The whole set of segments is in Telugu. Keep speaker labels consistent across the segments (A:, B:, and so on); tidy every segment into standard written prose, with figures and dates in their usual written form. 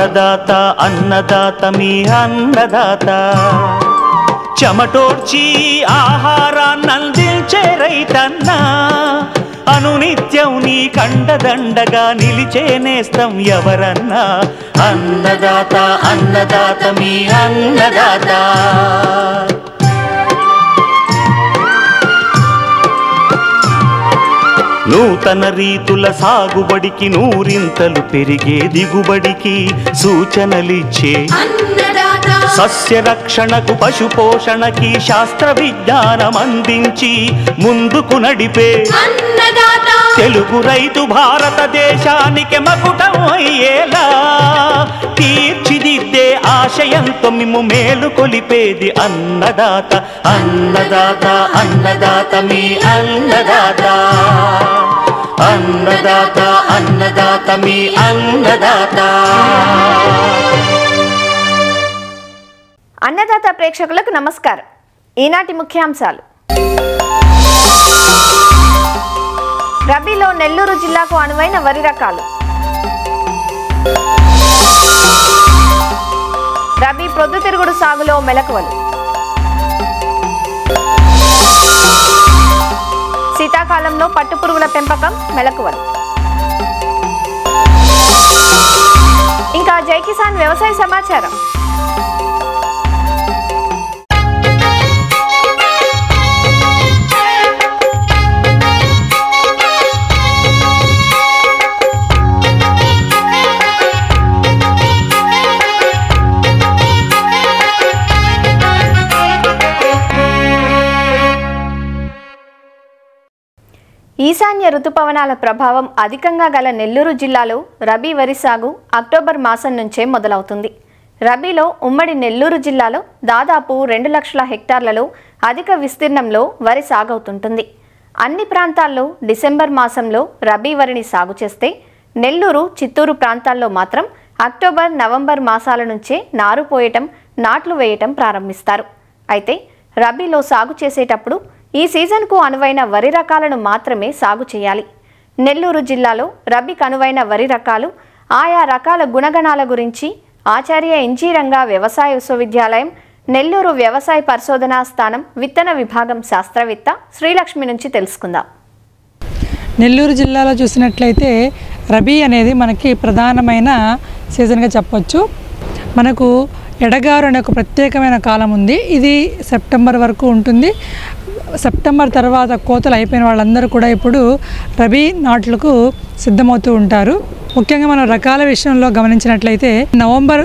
A: అన్నదాత అన్నదాత మీ అన్నదాత చెమటోడ్చి ఆహారాన్నందించే రైతన్నా అనునిత్యం నీ కండదండగా నిలిచే నేస్తం ఎవరన్నా అన్నదాత అన్నదాత మీ అన్నదాత నూతన రీతుల సాగుబడికి నూరింతలు పెరిగే దిగుబడికి సూచనలిచ్చే సస్య రక్షణకు పశు పోషణకి శాస్త్ర విజ్ఞానం అందించి ముందుకు నడిపే తెలుగు రైతు భారతదేశానికి మకుటం అయ్యేలా తీర్చిదిద్దే ఆశయంతో మిమ్ము మేలు కొలిపేది అన్నదాత అన్నదాత అన్నదాత మీ అన్నదాత అన్నదాత అన్నదాత మీ అన్నదాత.
B: అన్నదాత ప్రేక్షకులకు నమస్కారం. ఈనాటి ముఖ్యాంశాలు. రబీలో నెల్లూరు జిల్లాకు అనువైన వరి రకాలు. రబీ ప్రొద్దుతిరుగుడు సాగులో మెలకువలు. శీతాకాలంలో పట్టుపురుగుల పెంపకం మెలకువలు. ఇంకా జై కిసాన్ వ్యవసాయ సమాచారం. ఈశాన్య రుతుపవనాల ప్రభావం అధికంగా గల నెల్లూరు జిల్లాలో రబీ వరి సాగు అక్టోబర్ మాసం నుంచే మొదలవుతుంది. రబీలో ఉమ్మడి నెల్లూరు జిల్లాలో దాదాపు 2 లక్షల హెక్టార్లలో అధిక విస్తీర్ణంలో వరి సాగవుతుంటుంది. అన్ని ప్రాంతాల్లో డిసెంబర్ మాసంలో రబీ వరిని సాగు చేస్తే నెల్లూరు, చిత్తూరు ప్రాంతాల్లో మాత్రం అక్టోబర్, నవంబర్ మాసాల నుంచే నారు పోయటం, నాట్లు వేయటం ప్రారంభిస్తారు. అయితే రబీలో సాగు చేసేటప్పుడు ఈ సీజన్కు అనువైన వరి రకాలను మాత్రమే సాగు చేయాలి. నెల్లూరు జిల్లాలో రబీకి అనువైన వరి రకాలు, ఆయా రకాల గుణగణాల గురించి ఆచార్య ఇంజీరంగా వ్యవసాయ విశ్వవిద్యాలయం, నెల్లూరు వ్యవసాయ పరిశోధనా స్థానం విత్తన విభాగం శాస్త్రవేత్త శ్రీలక్ష్మి నుంచి తెలుసుకుందాం.
C: నెల్లూరు జిల్లాలో చూసినట్లయితే రబీ అనేది మనకి ప్రధానమైన సీజన్గా చెప్పొచ్చు. మనకు ఎడగారు అనే ఒక ప్రత్యేకమైన కాలం ఉంది. ఇది సెప్టెంబర్ వరకు ఉంటుంది. సెప్టెంబర్ తర్వాత కోతలు అయిపోయిన వాళ్ళందరూ కూడా ఇప్పుడు రబీ నాట్లకు సిద్ధమవుతూ ఉంటారు. ముఖ్యంగా మనం రకాల విషయంలో గమనించినట్లయితే నవంబర్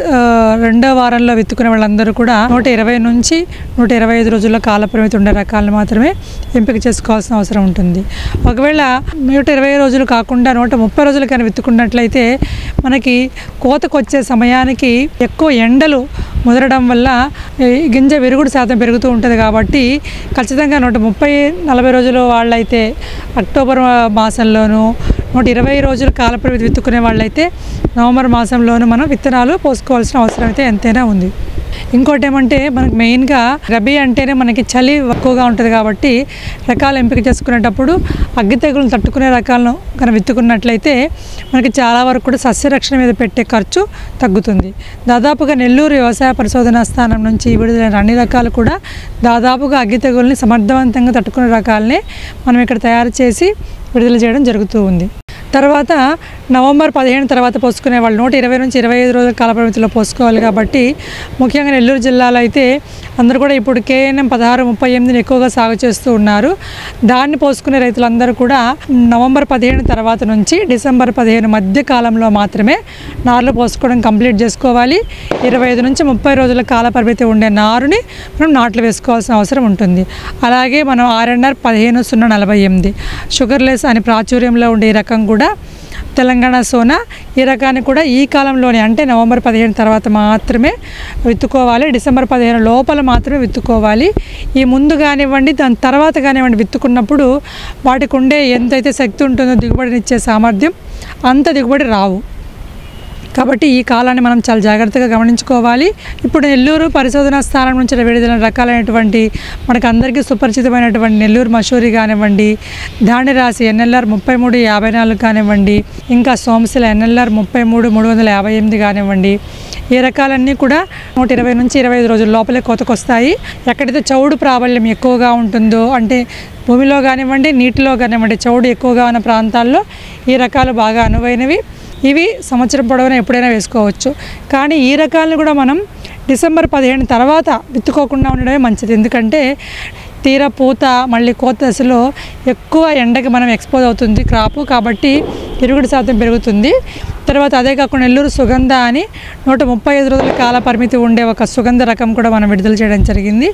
C: 2వ వారంలో విత్తుకునే వాళ్ళందరూ కూడా 120 నుంచి 125 రోజుల కాల పరిమితి ఉండే రకాలను మాత్రమే ఎంపిక చేసుకోవాల్సిన అవసరం ఉంటుంది. ఒకవేళ 120 రోజులు కాకుండా 130 రోజులు కానీ విత్తుకున్నట్లయితే మనకి కోతకు వచ్చే సమయానికి ఎక్కువ ఎండలు ముదరడం వల్ల గింజ విరుగుడు శాతం పెరుగుతూ ఉంటుంది. కాబట్టి ఖచ్చితంగా 130-40 రోజులు వాళ్ళైతే అక్టోబర్ మాసంలోనూ, 120 రోజుల కాల పరిమితి విత్తుకునే వాళ్ళైతే నవంబర్ మాసంలోనూ మనం విత్తనాలు పోసుకోవాల్సిన అవసరం అయితే ఎంతైనా ఉంది. ఇంకోటి ఏమంటే మనకు మెయిన్గా రబీ అంటేనే మనకి చలి ఎక్కువగా ఉంటుంది. కాబట్టి రకాలు ఎంపిక చేసుకునేటప్పుడు అగ్గి తెగులను తట్టుకునే రకాలను కనుక విత్తుకున్నట్లయితే మనకి చాలా వరకు కూడా సస్యరక్షణ మీద పెట్టే ఖర్చు తగ్గుతుంది. దాదాపుగా నెల్లూరు వ్యవసాయ పరిశోధనా స్థానం నుంచి విడుదలైన అన్ని రకాలు కూడా దాదాపుగా అగ్గి తెగుల్ని సమర్థవంతంగా తట్టుకునే రకాలనే మనం ఇక్కడ తయారు చేసి విడుదల చేయడం జరుగుతూ ఉంది. తర్వాత నవంబర్ 15 తర్వాత పోసుకునే వాళ్ళు 120 నుంచి 25 రోజుల కాల పరిమితిలో పోసుకోవాలి. కాబట్టి ముఖ్యంగా నెల్లూరు జిల్లాలో అయితే అందరూ కూడా ఇప్పుడు KNM 1638ని ఎక్కువగా సాగు చేస్తూ ఉన్నారు. దాన్ని పోసుకునే రైతులందరూ కూడా నవంబర్ 15 తర్వాత నుంచి డిసెంబర్ 15 మధ్య కాలంలో మాత్రమే నారులు పోసుకోవడం కంప్లీట్ చేసుకోవాలి. 25 నుంచి 30 రోజుల కాల పరిమితి ఉండే నారుని మనం నాట్లు వేసుకోవాల్సిన అవసరం ఉంటుంది. అలాగే మనం RNR 15048 షుగర్లెస్ అని ప్రాచుర్యంలో ఉండే ఈ రకం కూడా తెలంగాణ సోనా, ఈ రకాన్ని కూడా ఈ కాలంలోనే అంటే నవంబర్ 15 తర్వాత మాత్రమే విత్తుకోవాలి. డిసెంబర్ 15 లోపల మాత్రమే విత్తుకోవాలి. ఈ ముందు కానివ్వండి, దాని తర్వాత కానివ్వండి విత్తుకున్నప్పుడు వాటికి ఉండే ఎంతైతే శక్తి ఉంటుందో దిగుబడినిచ్చే సామర్థ్యం అంత దిగుబడి రావు. కాబట్టి ఈ కాలాన్ని మనం చాలా జాగ్రత్తగా గమనించుకోవాలి. ఇప్పుడు నెల్లూరు పరిశోధనా స్థానం నుంచి విడుదల రకాలైనటువంటి మనకు అందరికీ సుపరిచితమైనటువంటి నెల్లూరు మసూరి కానివ్వండి, దాని రాసి NLR 3354 కానివ్వండి, ఇంకా సోమశిల NLR 33358 కానివ్వండి, ఈ రకాలన్నీ కూడా 120 నుంచి 25 రోజుల లోపలే కోతకొస్తాయి. ఎక్కడైతే చౌడు ప్రాబల్యం ఎక్కువగా ఉంటుందో, అంటే భూమిలో కానివ్వండి నీటిలో కానివ్వండి చౌడు ఎక్కువగా ఉన్న ప్రాంతాల్లో ఈ రకాలు బాగా అనువైనవి. ఇవి సంవత్సరం పొడవునా ఎప్పుడైనా వేసుకోవచ్చు. కానీ ఈ రకాలను కూడా మనం డిసెంబర్ 15 తర్వాత విత్తుకోకుండా ఉండడమే మంచిది. ఎందుకంటే తీర పూత మళ్ళీ కోత దశలో ఎక్కువ ఎండకి మనం ఎక్స్పోజ్ అవుతుంది క్రాపు, కాబట్టి ఇరుగుడు శాతం పెరుగుతుంది. తర్వాత అదే కాకుండా నెల్లూరు సుగంధ అని 135 రోజుల కాల పరిమితి ఉండే ఒక సుగంధ రకం కూడా మనం విడుదల చేయడం జరిగింది.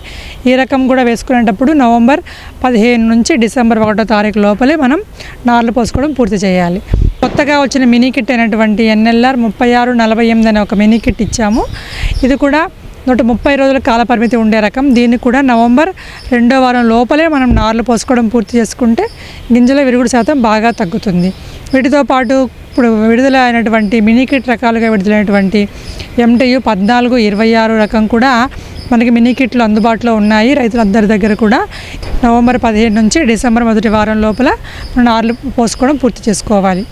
C: ఈ రకం కూడా వేసుకునేటప్పుడు నవంబర్ 15 నుంచి డిసెంబర్ 1వ తారీఖు లోపలే మనం నార్లు పోసుకోవడం పూర్తి చేయాలి. కొత్తగా వచ్చిన మినీ కిట్ అయినటువంటి NLR 3648 అనే ఒక మినీ కిట్ ఇచ్చాము. ఇది కూడా 130 రోజుల కాల పరిమితి ఉండే రకం. దీన్ని కూడా నవంబర్ 2వ వారం లోపలే మనం నార్లు పోసుకోవడం పూర్తి చేసుకుంటే గింజల విరుగుడు శాతం బాగా తగ్గుతుంది. వీటితో పాటు ఇప్పుడు విడుదల అయినటువంటి మినీ కిట్ రకాలుగా విడుదలైనటువంటి MTU 1426 రకం కూడా మనకి మినీ కిట్లు అందుబాటులో ఉన్నాయి రైతులందరి దగ్గర కూడా. నవంబర్ 15 నుంచి డిసెంబర్ 1వ వారం లోపల మనం నార్లు పోసుకోవడం పూర్తి చేసుకోవాలి.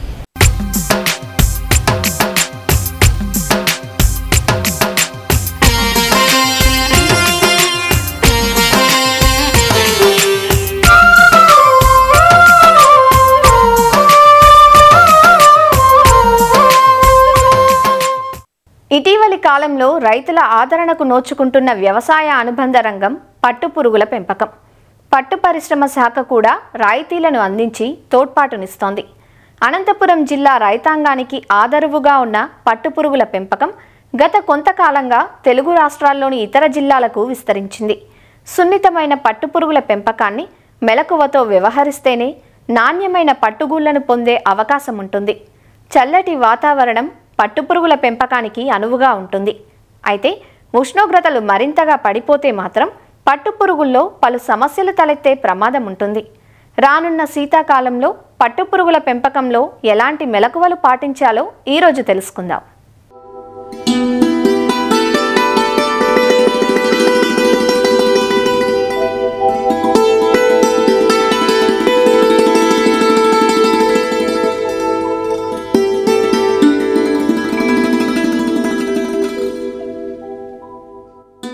B: ఇటీవలి కాలంలో రైతుల ఆదరణకు నోచుకుంటున్న వ్యవసాయ అనుబంధ రంగం పట్టుపురుగుల పెంపకం. పట్టు పరిశ్రమ శాఖ కూడా రాయితీలను అందించి తోడ్పాటునిస్తోంది. అనంతపురం జిల్లా రైతాంగానికి ఆదరువుగా ఉన్న పట్టుపురుగుల పెంపకం గత కొంతకాలంగా తెలుగు రాష్ట్రాల్లోని ఇతర జిల్లాలకు విస్తరించింది. సున్నితమైన పట్టుపురుగుల పెంపకాన్ని మెలకువతో వ్యవహరిస్తేనే నాణ్యమైన పట్టుగూళ్లను పొందే అవకాశం ఉంటుంది. చల్లటి వాతావరణం పట్టుపురుగుల పెంపకానికి అనువుగా ఉంటుంది. అయితే ఉష్ణోగ్రతలు మరింతగా పడిపోతే మాత్రం పట్టుపురుగుల్లో పలు సమస్యలు తలెత్తే ప్రమాదం ఉంటుంది. రానున్న శీతాకాలంలో పట్టుపురుగుల పెంపకంలో ఎలాంటి మెలకువలు పాటించాలో ఈరోజు తెలుసుకుందాం.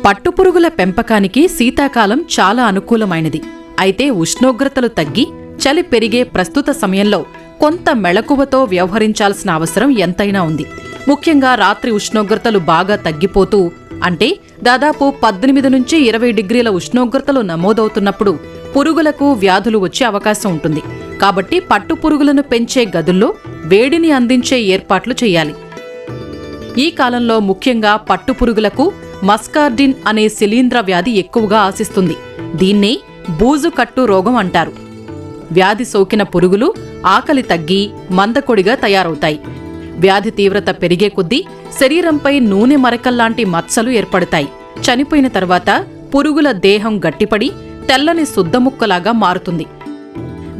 D: పట్టుపురుగుల పెంపకానికి శీతాకాలం చాలా అనుకూలమైనది. అయితే ఉష్ణోగ్రతలు తగ్గి చలి పెరిగే ప్రస్తుత సమయంలో కొంత మెళకువతో వ్యవహరించాల్సిన అవసరం ఎంతైనా ఉంది. ముఖ్యంగా రాత్రి ఉష్ణోగ్రతలు బాగా తగ్గిపోతూ, అంటే దాదాపు 18 నుంచి 20 డిగ్రీల ఉష్ణోగ్రతలు నమోదవుతున్నప్పుడు పురుగులకు వ్యాధులు వచ్చే అవకాశం ఉంటుంది. కాబట్టి పట్టుపురుగులను పెంచే గదుల్లో వేడిని అందించే ఏర్పాట్లు చేయాలి. ఈ కాలంలో ముఖ్యంగా పట్టుపురుగులకు మస్కార్డిన్ అనే శిలీంధ్ర వ్యాధి ఎక్కువగా ఆశిస్తుంది. దీన్నే బూజు కట్టు రోగం అంటారు. వ్యాధి సోకిన పురుగులు ఆకలి తగ్గి మందకొడిగా తయారవుతాయి. వ్యాధి తీవ్రత పెరిగే కొద్దీ శరీరంపై నూనె మరకల్లాంటి మచ్చలు ఏర్పడతాయి. చనిపోయిన తర్వాత పురుగుల దేహం గట్టిపడి తెల్లని శుద్ధముక్కలాగా మారుతుంది.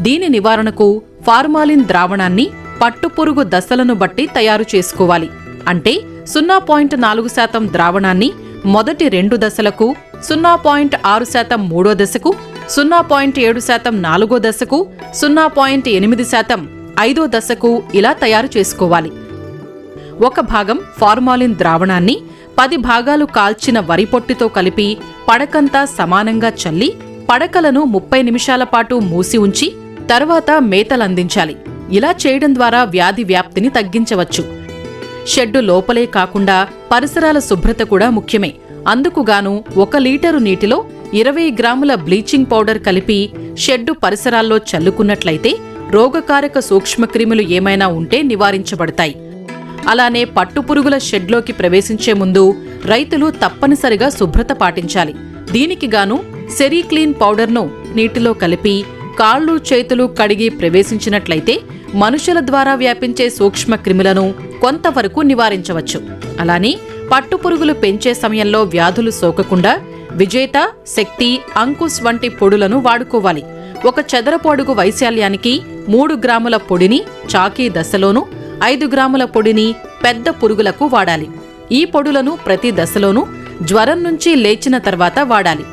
D: దీని నివారణకు ఫార్మాలిన్ ద్రావణాన్ని పట్టుపురుగు దశలను బట్టి తయారు చేసుకోవాలి. అంటే 0.4% ద్రావణాన్ని మొదటి 2 దశలకు, 0.6% మూడో దశకు, 0.7% నాలుగో దశకు, 0.8% ఐదో దశకు ఇలా తయారు చేసుకోవాలి. ఒక భాగం ఫార్మాలిన్ ద్రావణాన్ని 10 భాగాలు కాల్చిన వరి పొట్టుతో కలిపి పడకంతా సమానంగా చల్లి పడకలను 30 నిమిషాల పాటు మూసి ఉంచి తర్వాత మేతలందించాలి. ఇలా చేయడం ద్వారా వ్యాధి వ్యాప్తిని తగ్గించవచ్చు. షెడ్డు లోపలే కాకుండా పరిసరాల శుభ్రత కూడా ముఖ్యమే. అందుకుగాను 1 లీటరు నీటిలో 20 గ్రాముల బ్లీచింగ్ పౌడర్ కలిపి షెడ్డు పరిసరాల్లో చల్లుకున్నట్లయితే రోగకారక సూక్ష్మక్రిములు ఏమైనా ఉంటే నివారించబడతాయి. అలానే పట్టుపురుగుల షెడ్లోకి ప్రవేశించే ముందు రైతులు తప్పనిసరిగా శుభ్రత పాటించాలి. దీనికి గాను సెరీక్లీన్ పౌడర్ను నీటిలో కలిపి కాళ్ళు చేతులు కడిగి ప్రవేశించినట్లయితే మనుషుల ద్వారా వ్యాపించే సూక్ష్మక్రిములను కొంతవరకు నివారించవచ్చు. అలానే పట్టుపురుగులు పెంచే సమయంలో వ్యాధులు సోకకుండా విజేత, శక్తి, అంకుశ్ వంటి పొడులను వాడుకోవాలి. 1 చదరపు అడుగు వైశాల్యానికి 3 గ్రాముల పొడిని చాకీ దశలోనూ 5 గ్రాముల పొడిని పెద్ద పురుగులకు వాడాలి. ఈ పొడులను ప్రతి దశలోనూ జ్వరం నుంచి లేచిన తర్వాత వాడాలి.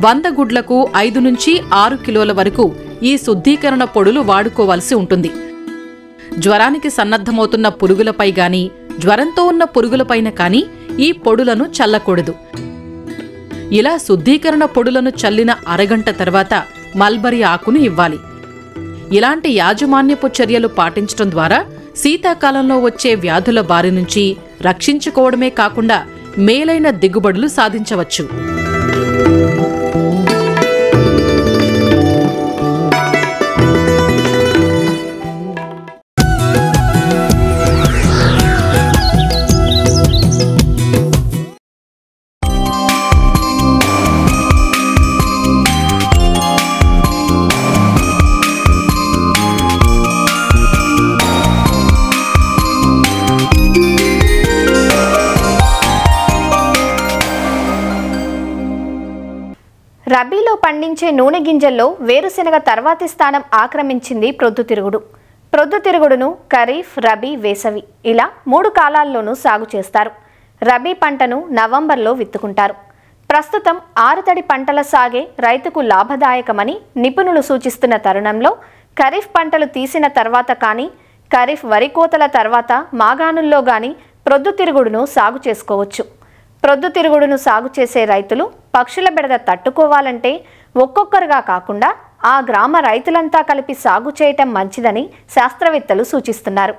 D: 100 గుడ్లకు 5 నుంచి 6 కిలోల వరకు ఈ శుద్ధీకరణ పొడులు వాడుకోవాల్సి ఉంటుంది. జ్వరానికి సన్నద్ధమవుతున్న పురుగులపై గాని, జ్వరంతో ఉన్న పురుగులపైన కానీ ఈ పొడులను చల్లకూడదు. ఇలా శుద్ధీకరణ పొడులను చల్లిన అరగంట తర్వాత మల్బరీ ఆకును ఇవ్వాలి. ఇలాంటి యాజమాన్యపు చర్యలు పాటించడం ద్వారా శీతాకాలంలో వచ్చే వ్యాధుల బారి నుంచి రక్షించుకోవడమే కాకుండా మేలైన దిగుబడులు సాధించవచ్చు.
B: రబీలో పండించే నూనె గింజల్లో వేరుశెనగ తర్వాతి స్థానం ఆక్రమించింది ప్రొద్దుతిరుగుడు. ప్రొద్దుతిరుగుడును ఖరీఫ్, రబీ, వేసవి ఇలా 3 కాలాల్లోనూ సాగు చేస్తారు. రబీ పంటను నవంబర్లో విత్తుకుంటారు. ప్రస్తుతం ఆరుతడి పంటల సాగే రైతుకు లాభదాయకమని నిపుణులు సూచిస్తున్న తరుణంలో ఖరీఫ్ పంటలు తీసిన తర్వాత కానీ, ఖరీఫ్ వరి కోతల తర్వాత మాగాణుల్లో గాని ప్రొద్దుతిరుగుడును సాగు చేసుకోవచ్చు. ప్రొద్దుతిరుగుడును సాగు చేసే రైతులు పక్షుల బెడద తట్టుకోవాలంటే ఒక్కొక్కరుగా కాకుండా ఆ గ్రామ రైతులంతా కలిపి సాగు చేయటం మంచిదని శాస్త్రవేత్తలు సూచిస్తున్నారు.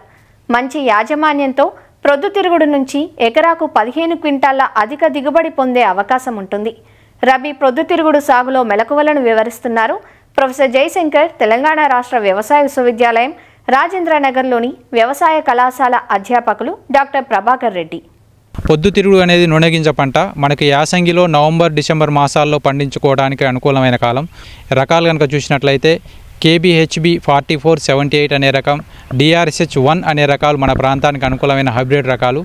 B: మంచి యాజమాన్యంతో ప్రొద్దుతిరుగుడు నుంచి ఎకరాకు 15 క్వింటాళ్ల అధిక దిగుబడి పొందే అవకాశం ఉంటుంది. రబీ ప్రొద్దుతిరుగుడు సాగులో మెలకువలను వివరిస్తున్నారు ప్రొఫెసర్ జయశంకర్, తెలంగాణ రాష్ట్ర వ్యవసాయ విశ్వవిద్యాలయం రాజేంద్రనగర్లోని వ్యవసాయ కళాశాల అధ్యాపకులు డాక్టర్ ప్రభాకర్ రెడ్డి.
E: పొద్దుతిరుగుడు అనేది నూనెగింజ పంట మనకి యాసంగిలో నవంబర్, డిసెంబర్ మాసాల్లో పండించుకోవడానికి అనుకూలమైన కాలం. రకాలు కనుక చూసినట్లయితే KBHB 4478 అనే రకం, DRSH1 అనే రకాలు మన ప్రాంతానికి అనుకూలమైన హైబ్రిడ్ రకాలు.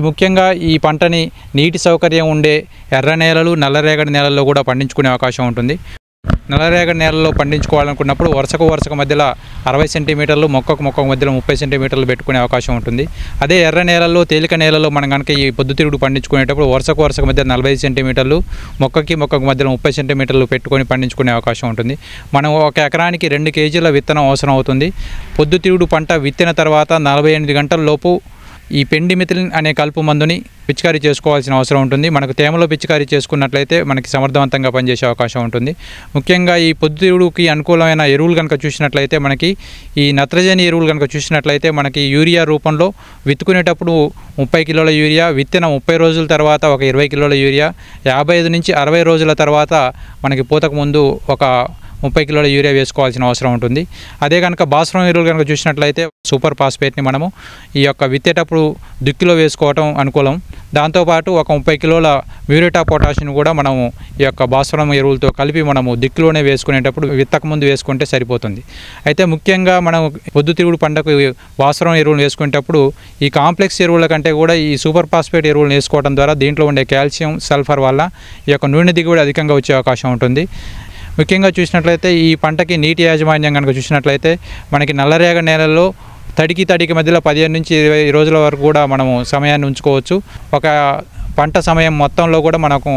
E: ముఖ్యంగా ఈ పంటని నీటి సౌకర్యం ఉండే ఎర్ర నేలలు, నల్లరేగడి నేలల్లో కూడా పండించుకునే అవకాశం ఉంటుంది. నల్లరేగడి నేలలో పండించుకోవాలనుకున్నప్పుడు వరుసకు మధ్యలో 60 సెంటీమీటర్లు, మొక్కకు మధ్యలో 30 సెంటీమీటర్లు పెట్టుకునే అవకాశం ఉంటుంది. అదే ఎర్ర నేలల్లో, తేలిక నేలలో మనం కనుక ఈ పొద్దుతిరుగుడు పండించుకునేటప్పుడు వరుసకు మధ్య 45 సెంటీమీటర్లు, మొక్కకు మధ్యలో 30 సెంటీమీటర్లు పెట్టుకొని పండించుకునే అవకాశం ఉంటుంది. మనం 1 ఎకరానికి 2 కేజీల విత్తనం అవసరం అవుతుంది. పొద్దుతిరుగుడు పంట విత్తిన తర్వాత 48 గంటల లోపు ఈ పెండిమిథిలిన్ అనే కలుపు మందుని పిచికారీ చేసుకోవాల్సిన అవసరం ఉంటుంది. మనకు తేమలో పిచికారీ చేసుకున్నట్లయితే మనకి సమర్థవంతంగా పనిచేసే అవకాశం ఉంటుంది. ముఖ్యంగా ఈ పొద్దుతిరుగుడుకి అనుకూలమైన ఎరువులు కనుక చూసినట్లయితే మనకి ఈ నత్రజని ఎరువులు కనుక చూసినట్లయితే మనకి యూరియా రూపంలో విత్తుకునేటప్పుడు 30 కిలోల యూరియా, విత్తిన 30 రోజుల తర్వాత ఒక 20 కిలోల యూరియా, 55 నుంచి 60 రోజుల తర్వాత మనకి పూతకు ముందు ఒక 30 కిలోల యూరియా వేసుకోవాల్సిన అవసరం ఉంటుంది. అదే కనుక భాస్వరం ఎరువులు కనుక చూసినట్లయితే సూపర్ ఫాస్ఫేట్ని మనము ఈ విత్తేటప్పుడు దుక్కిలో వేసుకోవటం అనుకూలం. దాంతోపాటు ఒక 30 కిలోల మ్యూరేట్ ఆఫ్ పొటాషియం కూడా మనము ఈ భాస్వరం ఎరువులతో కలిపి మనము దిక్కులోనే వేసుకునేటప్పుడు విత్తక ముందు వేసుకుంటే సరిపోతుంది. అయితే ముఖ్యంగా మనం పొద్దుతిరుగుడు పంటకు భాస్వరం ఎరువులు వేసుకునేటప్పుడు ఈ కాంప్లెక్స్ ఎరువుల కంటే కూడా ఈ సూపర్ ఫాస్ఫేట్ ఎరువులను వేసుకోవడం ద్వారా దీంట్లో ఉండే కాల్షియం, సల్ఫర్ వల్ల ఈ నూనె దిగుబడి అధికంగా వచ్చే అవకాశం ఉంటుంది. ముఖ్యంగా చూసినట్లయితే ఈ పంటకి నీటి యాజమాన్యం కనుక చూసినట్లయితే మనకి నల్లరేగడి నేలల్లో తడికి మధ్యలో 15 నుంచి 20 రోజుల వరకు కూడా మనము సమయాన్ని ఉంచుకోవచ్చు. ఒక పంట సమయం మొత్తంలో కూడా మనకు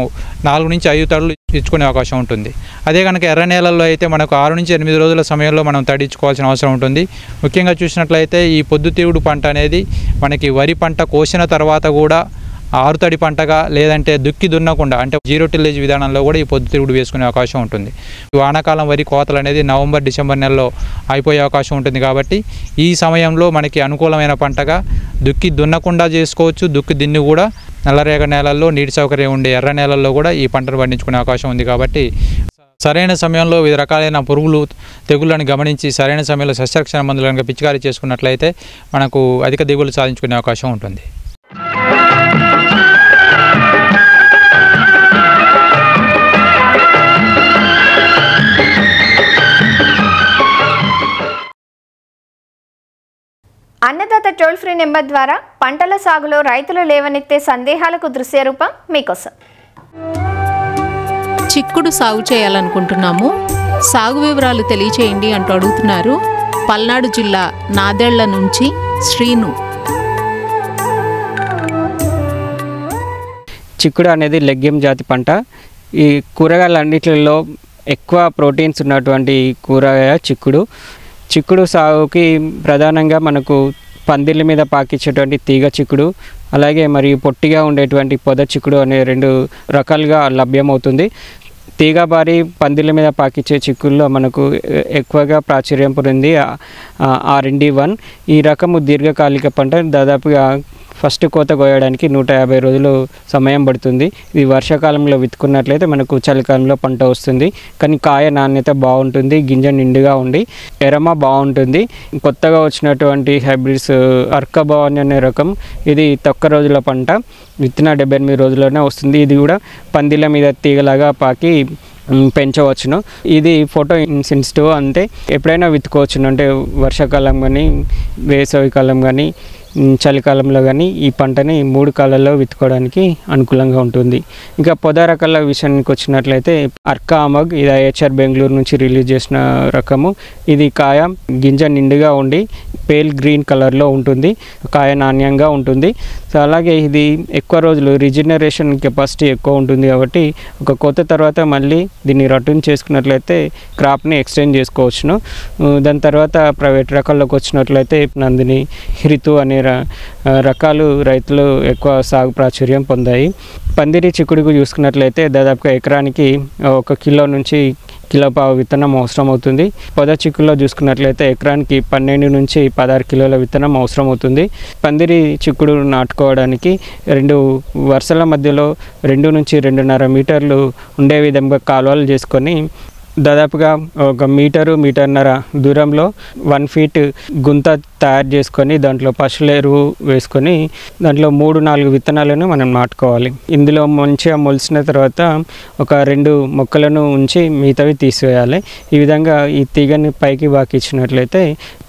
E: 4 నుంచి 5 తడులు ఇచ్చుకునే అవకాశం ఉంటుంది. అదే కనుక ఎర్ర నేలల్లో అయితే మనకు 6 నుంచి 8 రోజుల సమయంలో మనం తడిచ్చుకోవాల్సిన అవసరం ఉంటుంది. ముఖ్యంగా చూసినట్లయితే ఈ పొద్దుతిరుగుడు పంట అనేది మనకి వరి పంట కోసిన తర్వాత కూడా ఆరుతడి పంటగా లేదంటే దుక్కి దున్నకుండా అంటే 0 టిల్లేజ్ విధానంలో కూడా ఈ పొద్దుతిరుగుడు వేసుకునే అవకాశం ఉంటుంది. వానాకాలం వరి కోతలు అనేది నవంబర్, డిసెంబర్ నెలలో అయిపోయే అవకాశం ఉంటుంది. కాబట్టి ఈ సమయంలో మనకి అనుకూలమైన పంటగా దుక్కి దున్నకుండా చేసుకోవచ్చు. దుక్కి దిన్ని కూడా నల్లరేగడి నేలల్లో, నీటి సౌకర్యం ఉండే ఎర్ర నేలల్లో కూడా ఈ పంటను పండించుకునే అవకాశం ఉంది. కాబట్టి సరైన సమయంలో వివిధ రకాలైన పురుగులు, తెగుళ్ళని గమనించి సరైన సమయంలో సస్యరక్షణ మందులు కనుక పిచికారీ చేసుకున్నట్లయితే మనకు అధిక దిగుబడులు సాధించుకునే అవకాశం ఉంటుంది.
B: అన్నదాత టోల్ ఫ్రీ నెంబర్ ద్వారా పంటల సాగులో రైతులు లేవనెత్తే సందేహాలకు దృశ్య రూపం మీకోసం.
F: చిక్కుడు సాగు చేయాలనుకుంటున్నాము, సాగు వివరాలు తెలియచేయండి అంటూ అడుగుతున్నారు.
D: పల్నాడు జిల్లా నాదెళ్ల నుంచి శ్రీను.
F: చిక్కుడు అనేది లెగ్యూమ్ జాతి పంట. ఈ కూరగాయలన్నిటిలో ఎక్కువ ప్రోటీన్స్ ఉన్నటువంటి కూరగాయ చిక్కుడు సాగుకి ప్రధానంగా మనకు పందిళ్ళ మీద పాకించేటువంటి తీగ చిక్కుడు, అలాగే మరియు పొట్టిగా ఉండేటువంటి పొద చిక్కుడు అనే 2 రకాలుగా లభ్యమవుతుంది. తీగబారి పందిళ్ళ మీద పాకించే చిక్కుల్లో మనకు ఎక్కువగా ప్రాచుర్యం పొందింది RND1. ఈ రకము దీర్ఘకాలిక పంట. దాదాపుగా ఫస్ట్ కోత కోయడానికి 150 రోజులు సమయం పడుతుంది. ఇది వర్షాకాలంలో విత్తుకున్నట్లయితే మనకు చలికాలంలో పంట వస్తుంది. కానీ కాయ నాణ్యత బాగుంటుంది, గింజ నిండుగా ఉండి ఎరమ బాగుంటుంది. కొత్తగా వచ్చినటువంటి హైబ్రిడ్స్ అర్క భవాని అనే రకం, ఇది తక్కువ రోజుల పంట, విత్తిన 78 రోజుల్లోనే వస్తుంది. ఇది కూడా పందిళ్ళ మీద తీగలాగా పాకి పెంచవచ్చును. ఇది ఫోటో సెన్సిటివ్, అంటే ఎప్పుడైనా విత్తుకోవచ్చును. అంటే వర్షాకాలం కానీ, వేసవికాలం కానీ, చలికాలంలో కానీ ఈ పంటని 3 కాలాల్లో విత్తుకోవడానికి అనుకూలంగా ఉంటుంది. ఇంకా పొద రకాల విషయానికి వచ్చినట్లయితే అర్కా అమగ్, ఇది IHR బెంగళూరు నుంచి రిలీజ్ చేసిన రకము. ఇది కాయ గింజ నిండుగా ఉండి పేల్ గ్రీన్ కలర్లో ఉంటుంది, కాయ నాణ్యంగా ఉంటుంది. సో అలాగే ఇది ఎక్కువ రోజులు రిజనరేషన్ కెపాసిటీ ఎక్కువ ఉంటుంది కాబట్టి ఒక కోత తర్వాత మళ్ళీ దీన్ని రొటేట్ చేసుకున్నట్లయితే క్రాప్ని ఎక్స్టెండ్ చేసుకోవచ్చును. దాని తర్వాత ప్రైవేట్ రకాల్లోకి వచ్చినట్లయితే నందిని, హిరితు అనే రకాలు రైతులు ఎక్కువ సాగు ప్రాచుర్యం పొందాయి. పందిరి చిక్కుడుకు చూసుకున్నట్లయితే దాదాపుగా ఎకరానికి 1 కిలో నుంచి 1.5 కిలో విత్తనం అవసరం అవుతుంది. పొద చిక్కుల్లో చూసుకున్నట్లయితే ఎకరానికి 12 నుంచి 16 కిలోల విత్తనం అవసరం అవుతుంది. పందిరి చిక్కుడు నాటుకోవడానికి 2 వరుసల మధ్యలో 2 నుంచి 2.5 మీటర్లు ఉండే విధంగా కాలువలు చేసుకొని దాదాపుగా 1 మీటరు, 1.5 మీటర్ల దూరంలో 1 ఫీట్ గుంత తయారు చేసుకొని దాంట్లో పశువుల ఎరువు వేసుకొని దాంట్లో 3-4 విత్తనాలను మనం నాటుకోవాలి. ఇందులో మంచిగా మొలిసిన తర్వాత ఒక 2 మొక్కలను ఉంచి మిగతావి తీసివేయాలి. ఈ విధంగా ఈ తీగని పైకి బాకిచ్చినట్లయితే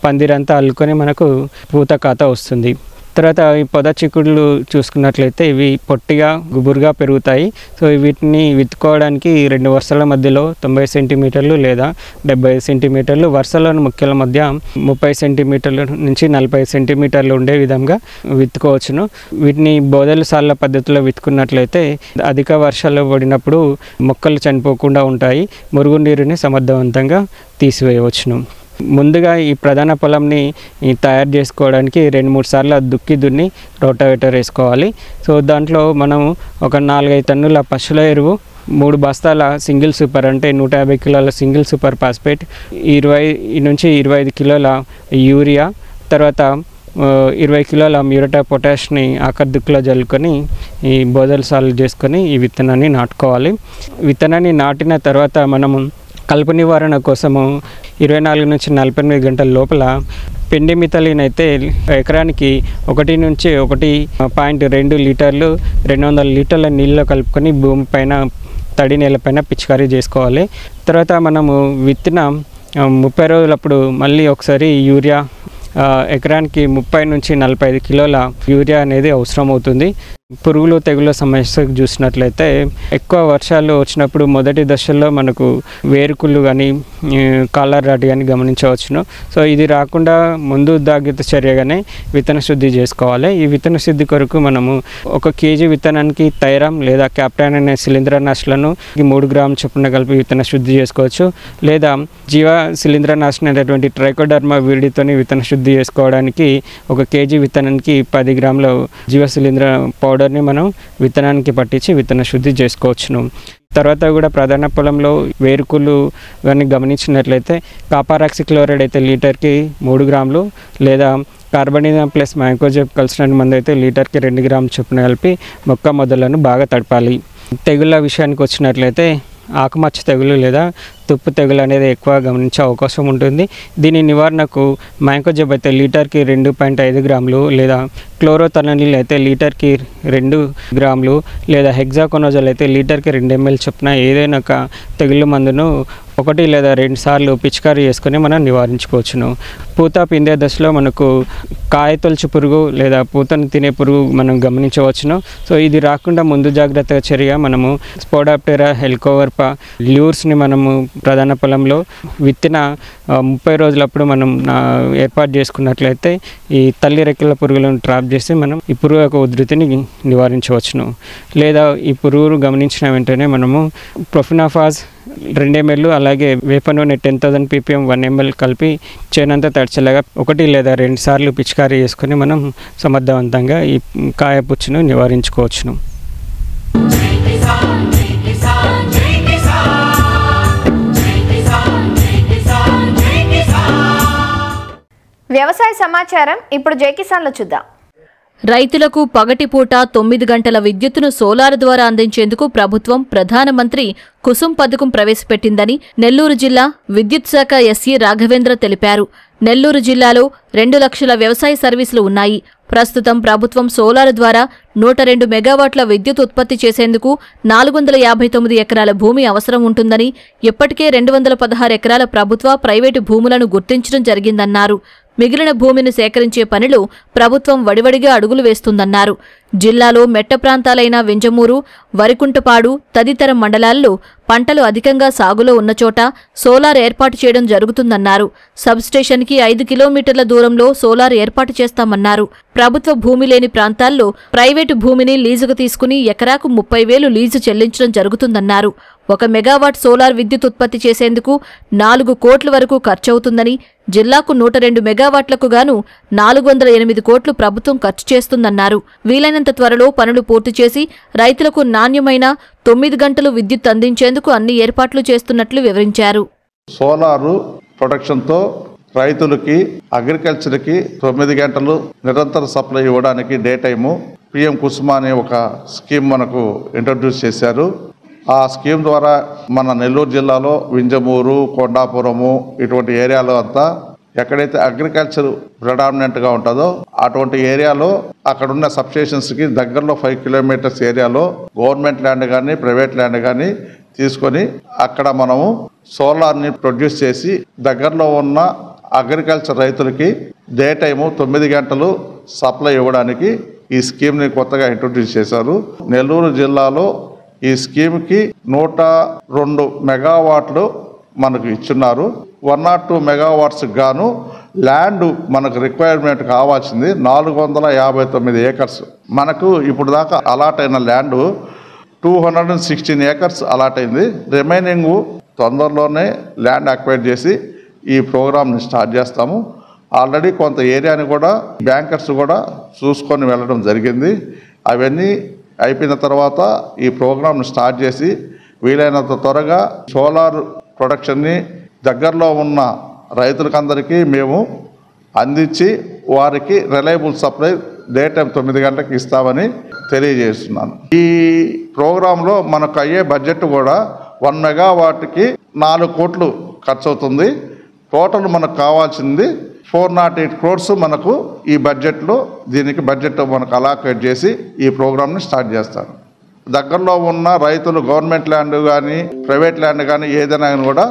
F: పందిరంతా అల్లుకొని మనకు పూత ఖాతా వస్తుంది. తర్వాత ఈ పొద చిక్కుడులు చూసుకున్నట్లయితే ఇవి పొట్టిగా గుబురుగా పెరుగుతాయి. సో వీటిని విత్తుకోవడానికి 2 వరుసల మధ్యలో 90 సెంటీమీటర్లు లేదా 70 సెంటీమీటర్లు, వరుసలోని ముక్కల మధ్య 30 సెంటీమీటర్ల నుంచి 40 సెంటీమీటర్లు ఉండే విధంగా విత్తుకోవచ్చును. వీటిని బోదెల సాళ్ళ పద్ధతిలో విత్తుకున్నట్లయితే అధిక వర్షాలు పడినప్పుడు మొక్కలు చనిపోకుండా ఉంటాయి, మురుగునీరుని సమర్థవంతంగా తీసివేయవచ్చును. ముందుగా ఈ ప్రధాన పొలంని తయారు చేసుకోవడానికి 2-3 సార్లు దున్ని రోటావేటర్ వేసుకోవాలి. సో దాంట్లో మనం ఒక 4-5 టన్నుల పశువుల ఎరువు, 3 బస్తాల సింగిల్ సూపర్ అంటే 150 కిలోల సింగిల్ సూపర్ ఫాస్ఫేట్, 20 నుంచి 25 కిలోల యూరియా, తర్వాత 20 కిలోల మ్యూరేట్ ఆఫ్ పొటాష్ని ఆఖరి దుక్కులో జల్లుకొని ఈ బోదెల సాలు చేసుకొని ఈ విత్తనాన్ని నాటుకోవాలి. విత్తనాన్ని నాటిన తర్వాత మనము కలుపు నివారణ కోసము 24 నుంచి 48 గంటల లోపల పిండి మిథలిన్ అయితే ఎకరానికి 1 నుంచి 1.2 లీటర్లు 200 లీటర్ల నీళ్ళలో కలుపుకొని భూమిపైన తడి నేలపైన పిచికారీ చేసుకోవాలి. తర్వాత మనము విత్తిన 30 రోజులప్పుడు మళ్ళీ ఒకసారి యూరియా ఎకరానికి 30 నుంచి 45 కిలోల యూరియా అనేది అవసరం అవుతుంది. పురుగులు తెగుళ్ళ సమస్యకు చూసినట్లయితే ఎక్కువ వర్షాలు వచ్చినప్పుడు మొదటి దశల్లో మనకు వేరుకుళ్ళు కానీ కాలర్ రాట్ కానీ గమనించవచ్చును. సో ఇది రాకుండా ముందు జాగ్రత్త చర్యగానే విత్తన శుద్ధి చేసుకోవాలి. ఈ విత్తన శుద్ధి కొరకు మనము 1 కేజీ విత్తనానికి థైరామ్ లేదా క్యాప్టైన్ అనే శిలీంద్రనాశులను 3 గ్రాముల చొప్పున కలిపి విత్తన శుద్ధి చేసుకోవచ్చు. లేదా జీవ శిలీంద్రనాశనం అనేటువంటి ట్రైకోడర్మా వీడితోని విత్తన శుద్ధి చేసుకోవడానికి 1 కేజీ విత్తనానికి 10 గ్రాముల జీవ శిలీంద్ర పౌడర్ని మనం విత్తనానికి పట్టించి విత్తన శుద్ధి చేసుకోవచ్చును. తర్వాత కూడా ప్రధాన పొలంలో వేరుకులు కానీ గమనించినట్లయితే కాపరాక్సిక్లోరైడ్ అయితే లీటర్కి 3 గ్రాములు లేదా కార్బనిజం ప్లస్ మ్యాంకోజెబ్ కలిసిన మందు అయితే లీటర్కి 2 గ్రాముల చొప్పున కలిపి మొక్క మొదలను బాగా తడపాలి. తెగుళ్ళ విషయానికి వచ్చినట్లయితే ఆకుమచ్చ తెగులు లేదా తుప్పు తెగులు అనేది ఎక్కువ గమనించే అవకాశం ఉంటుంది. దీని నివారణకు మ్యాంకోజెబ్ అయితే లీటర్కి 2.5 గ్రాములు లేదా క్లోరోథనలిన్ అయితే లీటర్కి 2 గ్రాములు లేదా హెగ్జాకోనజోల్ అయితే లీటర్కి 2 ml చొప్పున ఏదైనా ఒక తెగులు మందును 1 లేదా 2 సార్లు పిచికారీ చేసుకొని మనం నివారించుకోవచ్చును. పూత పిందే దశలో మనకు కాయతొలుచు పురుగు లేదా పూతను తినే పురుగు మనం గమనించవచ్చును. సో ఇది రాకుండా ముందు జాగ్రత్త చర్య మనము స్పోడాప్టెరా హెలికోవర్పా ల్యూర్స్ని మనము ప్రధాన పొలంలో విత్తిన 30 రోజులప్పుడు మనం ఏర్పాటు చేసుకున్నట్లయితే ఈ తల్లి రెక్కల పురుగులను ట్రాప్ చేసి మనం ఈ పురుగు యొక్క ఉధృతిని నివారించవచ్చును. లేదా ఈ పురుగు గమనించిన వెంటనే మనము ప్రొఫినాఫాజ్ 2 ml అలాగే వేప నూనె 10,000 ppm 1 ml కలిపి చేనంతా తడిచేలాగా 1 లేదా 2 సార్లు పిచికారీ చేసుకొని మనం సమర్థవంతంగా ఈ కాయపుచ్చును నివారించుకోవచ్చును.
B: వ్యవసాయ సమాచారం ఇప్పుడు జై కిసాన్లో చూద్దాం.
G: రైతులకు పగటిపూట 9 గంటల విద్యుత్తును సోలార్ ద్వారా అందించేందుకు ప్రభుత్వం ప్రధానమంత్రి కుసుమ్ పథకం ప్రవేశపెట్టిందని నెల్లూరు జిల్లా విద్యుత్ శాఖ ఎస్ఈ రాఘవేంద్ర తెలిపారు. నెల్లూరు జిల్లాలో 2 లక్షల వ్యవసాయ సర్వీసులు ఉన్నాయి. ప్రస్తుతం ప్రభుత్వం సోలార్ ద్వారా 102 మెగావాట్ల విద్యుత్ ఉత్పత్తి చేసేందుకు 459 ఎకరాల భూమి అవసరం ఉంటుందని, ఇప్పటికే 216 ఎకరాల ప్రభుత్వ, ప్రైవేటు భూములను గుర్తించడం జరిగిందన్నారు. మిగిలిన భూమిని సేకరించే పనిలో ప్రభుత్వం వడివడిగా అడుగులు వేస్తుందన్నారు. జిల్లాలో మెట్ట ప్రాంతాలైన వింజమూరు, వరికుంటపాడు తదితర మండలాల్లో పంటలు అధికంగా సాగులో ఉన్న చోట సోలార్ ఏర్పాటు చేయడం జరుగుతుందన్నారు. సబ్స్టేషన్కి 5 కిలోమీటర్ల దూరంలో సోలార్ ఏర్పాటు చేస్తామన్నారు. ప్రభుత్వ భూమి లేని ప్రాంతాల్లో ప్రైవేటు భూమిని లీజుకు తీసుకుని ఎకరాకు 30,000 లీజు చెల్లించడం జరుగుతుందన్నారు. 1 మెగావాట్ సోలార్ విద్యుత్ ఉత్పత్తి చేసేందుకు 4 కోట్ల వరకు ఖర్చవుతుందని, జిల్లాకు 102 మెగావాట్లకు గాను 408 కోట్లు ప్రభుత్వం ఖర్చు చేస్తుందన్నారు. వీలైనంత త్వరలో పనులు పూర్తి చేసి రైతులకు నాణ్యమైన 9 గంటలు విద్యుత్ అందించేందుకు అన్ని ఏర్పాట్లు చేస్తున్నట్లు వివరించారు.
H: సోలారు ప్రొడక్షన్తో రైతులకి, అగ్రికల్చర్కి 9 గంటలు నిరంతర సప్లై ఇవ్వడానికి డే టైము పిఎం కుసుమ అనే ఒక స్కీమ్ మనకు ఇంట్రడ్యూస్ చేశారు. ఆ స్కీమ్ ద్వారా మన నెల్లూరు జిల్లాలో వింజమూరు, కొండాపురము ఇటువంటి ఏరియాలో అంతా ఎక్కడైతే అగ్రికల్చర్ ప్రిడామినెంట్గా ఉంటుందో అటువంటి ఏరియాలో అక్కడున్న సబ్స్టేషన్స్కి దగ్గరలో 5 కిలోమీటర్స్ ఏరియాలో గవర్నమెంట్ ల్యాండ్ కానీ ప్రైవేట్ ల్యాండ్ కానీ తీసుకొని అక్కడ మనము సోలార్ని ప్రొడ్యూస్ చేసి దగ్గరలో ఉన్న అగ్రికల్చర్ రైతులకి డే టైము 9 గంటలు సప్లై ఇవ్వడానికి ఈ స్కీమ్ని కొత్తగా ఇంట్రొడ్యూస్ చేశారు. నెల్లూరు జిల్లాలో ఈ స్కీమ్కి 102 మెగావాట్లు మనకు ఇచ్చున్నారు. 102 మెగావాట్స్ గాను ల్యాండ్ మనకు రిక్వైర్మెంట్ కావాల్సింది 459 ఏకర్స్. మనకు ఇప్పుడు దాకా అలాట్ అయిన ల్యాండ్ 216 ఏకర్స్ అలాట్ అయింది. రిమైనింగ్ తొందరలోనే ల్యాండ్ అక్వైర్ చేసి ఈ ప్రోగ్రామ్ని స్టార్ట్ చేస్తాము. ఆల్రెడీ కొంత ఏరియాని కూడా బ్యాంకర్స్ కూడా చూసుకొని వెళ్ళడం జరిగింది. అవన్నీ అయిపోయిన తర్వాత ఈ ప్రోగ్రామ్ని స్టార్ట్ చేసి వీలైనంత త్వరగా సోలార్ ప్రొడక్షన్ని దగ్గరలో ఉన్న రైతులకందరికీ మేము అందించి వారికి రిలయబుల్ సప్లై డే టైం 9 గంటలకు ఇస్తామని తెలియజేస్తున్నాను. ఈ ప్రోగ్రాంలో మనకు అయ్యే బడ్జెట్ కూడా 1 మెగావాట్కి 4 కోట్లు ఖర్చు అవుతుంది. టోటల్ మనకు కావాల్సింది 408 crores మనకు ఈ బడ్జెట్లో దీనికి బడ్జెట్ మనకు అలాకేట్ చేసి ఈ ప్రోగ్రామ్ని స్టార్ట్ చేస్తారు. దగ్గరలో ఉన్న రైతులు గవర్నమెంట్ ల్యాండ్ కానీ ప్రైవేట్ ల్యాండ్ కానీ ఏదైనా కూడా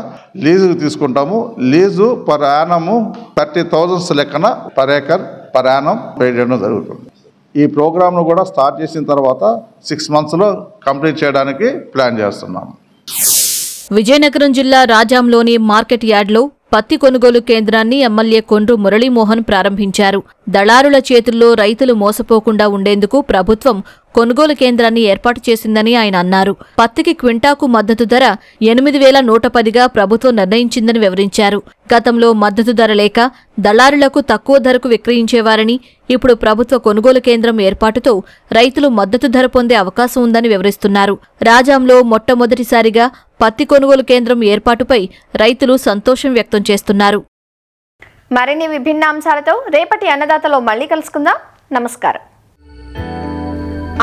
H: లీజుకు తీసుకుంటాము. లీజు పర్ యానము 30,000 లెక్కన per acre per annum pay చేయడం జరుగుతుంది. ఈ ప్రోగ్రామ్ను కూడా స్టార్ట్ చేసిన తర్వాత 6 monthsలో కంప్లీట్ చేయడానికి ప్లాన్ చేస్తున్నాము.
G: విజయనగరం జిల్లా రాజాంలోని మార్కెట్ యార్డ్లో పత్తి కొనుగోలు కేంద్రాన్ని ఎమ్మెల్యే కొండ్రు మురళీమోహన్ ప్రారంభించారు. దళారుల చేతుల్లో రైతులు మోసపోకుండా ఉండేందుకు ప్రభుత్వం కొనుగోలు కేంద్రాన్ని ఏర్పాటు చేసిందని ఆయన అన్నారు. పత్తికి క్వింటాకు మద్దతు ధర 8,110గా ప్రభుత్వం నిర్ణయించిందని వివరించారు. గతంలో మద్దతు ధర లేక దళారులకు తక్కువ ధరకు విక్రయించేవారని, ఇప్పుడు ప్రభుత్వ కొనుగోలు కేంద్రం ఏర్పాటుతో రైతులు మద్దతు ధర పొందే అవకాశం ఉందని వివరిస్తున్నారు. రాజాంలో మొట్టమొదటిసారిగా పత్తి కొనుగోలు కేంద్రం ఏర్పాటుపై రైతులు సంతోషం వ్యక్తం చేస్తున్నారు.
B: మరిన్ని విభిన్న అంశాలతో రేపటి అన్నదాతలో మళ్ళీ కలుసుకుందాం. నమస్కారం.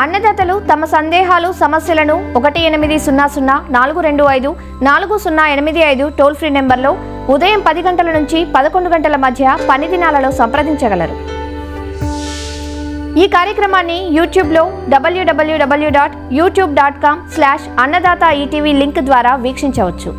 B: అన్నదాతలు తమ సందేహాలు, సమస్యలను 1800-425-4085 టోల్ ఫ్రీ నెంబర్లో ఉదయం 10 గంటల నుంచి 11 గంటల మధ్య పని దినాలలో సంప్రదించగలరు. ఈ కార్యక్రమాన్ని యూట్యూబ్లో www.youtube.com/annadaata ETV లింక్ ద్వారా వీక్షించవచ్చు.